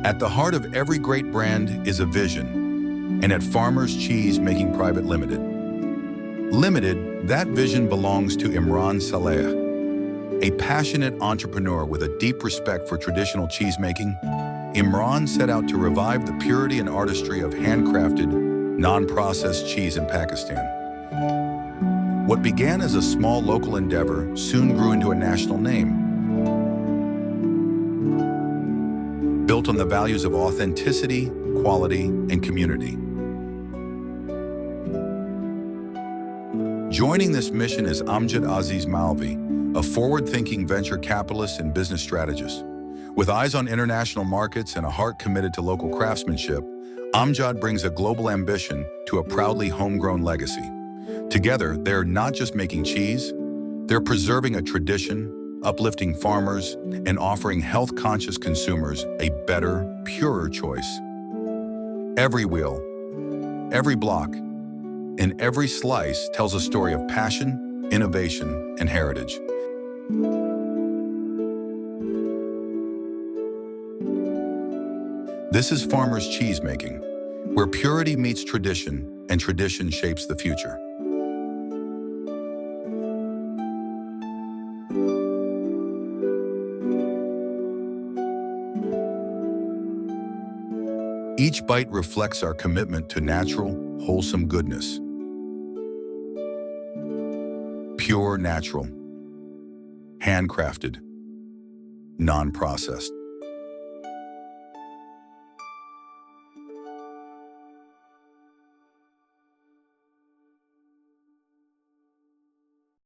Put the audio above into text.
At the heart of every great brand is a vision, and at Farmers Cheese Making Pvt. Limited, that vision belongs to Imran Saleh, a passionate entrepreneur with a deep respect for traditional cheesemaking. Imran set out to revive the purity and artistry of handcrafted, non-processed cheese in Pakistan. What began as a small local endeavor soon grew into a national name, built on the values of authenticity, quality, and community. Joining this mission is Amjad Aziz Malvy, a forward-thinking venture capitalist and business strategist. With eyes on international markets and a heart committed to local craftsmanship, Amjad brings a global ambition to a proudly homegrown legacy. Together, they're not just making cheese, they're preserving a tradition, uplifting farmers, and offering health-conscious consumers a better, purer choice. Every wheel, every block, and every slice tells a story of passion, innovation, and heritage. This is Farmers Cheese Making, where purity meets tradition and tradition shapes the future. Each bite reflects our commitment to natural, wholesome goodness. Pure natural, handcrafted, non-processed.